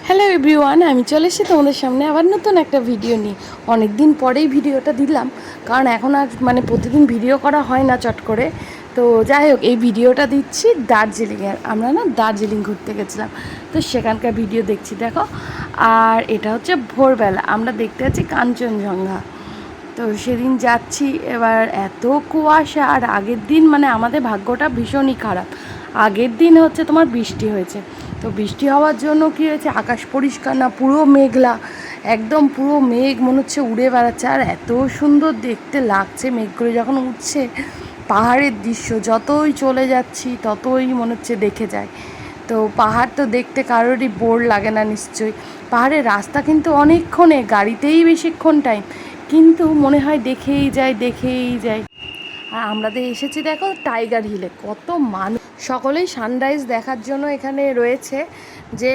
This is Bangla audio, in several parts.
হ্যালো এভরিওয়ান, আমি চলে এসেছি তোমাদের সামনে আবার নতুন একটা ভিডিও নিয়ে। অনেক দিন পরেই ভিডিওটা দিলাম, কারণ এখন আর প্রতিদিন ভিডিও করা হয় না চট করে। তো যাই হোক, এই ভিডিওটা দিচ্ছি দার্জিলিংয়ের। আমরা না দার্জিলিং ঘুরতে গেছিলাম, তো সেখানকার ভিডিও দেখছি দেখো। আর এটা হচ্ছে ভোরবেলা, আমরা দেখতে যাচ্ছি কাঞ্চনজঙ্ঘা। তো সেদিন যাচ্ছি, এবার এত কুয়াশা। আর আগের দিন আমাদের ভাগ্যটা ভীষণই খারাপ। আগের দিন হচ্ছে তোমার বৃষ্টি হয়েছে। তো বৃষ্টি হওয়ার জন্য কী হয়েছে, আকাশ পরিষ্কার না, পুরো মেঘলা, একদম পুরো মেঘ মনে হচ্ছে উড়ে বেড়াচ্ছে। আর এত সুন্দর দেখতে লাগছে মেঘগুলো যখন উঠছে। পাহাড়ের দৃশ্য যতই চলে যাচ্ছি ততই মনে হচ্ছে দেখে যায়। তো পাহাড় তো দেখতে কারোরই বোর লাগে না নিশ্চয়ই। পাহাড়ের রাস্তা কিন্তু অনেকক্ষণে, গাড়িতেই বেশিক্ষণ টাইম, কিন্তু মনে হয় দেখেই যাই। আর আমরা এসেছি দেখো টাইগার হিলে, কত মানুষ, সকলেই সানরাইজ দেখার জন্য এখানে রয়েছে। যে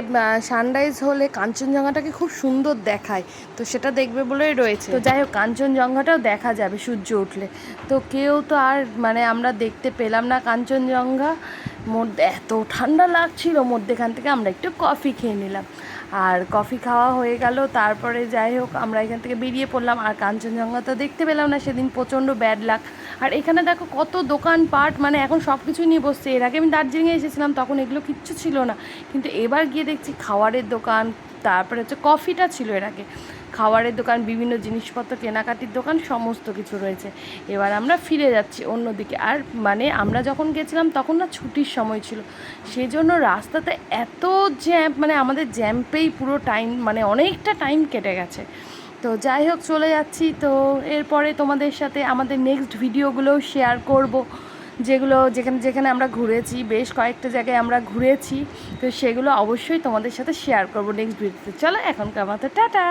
সানরাইজ হলে কাঞ্চনজঙ্ঘাটাকে খুব সুন্দর দেখায়, তো সেটা দেখবে বলেই রয়েছে। তো যাই হোক, কাঞ্চনজঙ্ঘাটাও দেখা যাবে সূর্য উঠলে। তো কেউ তো আর আমরা দেখতে পেলাম না কাঞ্চনজঙ্ঘা। মধ্যে এত ঠান্ডা লাগছিল, মধ্যেখান থেকে আমরা একটু কফি খেয়ে নিলাম। আর কফি খাওয়া হয়ে গেল, তারপরে যাই হোক আমরা এখান থেকে বেরিয়ে পড়লাম। আর কাঞ্চনজঙ্ঘা তো দেখতে পেলাম না সেদিন, প্রচণ্ড ব্যাড লাক। আর এখানে দেখো কত দোকানপাট, এখন সব কিছুই নিয়ে বসছে। এর আগে আমি দার্জিলিংয়ে এসেছিলাম, তখন এগুলো কিচ্ছু ছিল না, কিন্তু এবার গিয়ে দেখছি খাবারের দোকান, তারপরে হচ্ছে কফিটা ছিল এর আগে, খাবারের দোকান, বিভিন্ন জিনিসপত্র, কেনাকাটির দোকান, সমস্ত কিছু রয়েছে। এবার আমরা ফিরে যাচ্ছি অন্যদিকে। আর আমরা যখন গেছিলাম তখন না ছুটির সময় ছিল, সেজন্য রাস্তাতে এত জ্যাম, আমাদের জ্যাম্পেই পুরো টাইম, অনেকটা টাইম কেটে গেছে। তো যাই হোক, চলে যাচ্ছি। তো এরপরে তোমাদের সাথে আমাদের নেক্সট ভিডিওগুলোও শেয়ার করব, যেগুলো যেখানে যেখানে আমরা ঘুরেছি, বেশ কয়েকটা জায়গায় আমরা ঘুরেছি। তো সেগুলো অবশ্যই তোমাদের সাথে শেয়ার করব নেক্সট ভিডিওতে। চলো এখনকার মতো টাটা।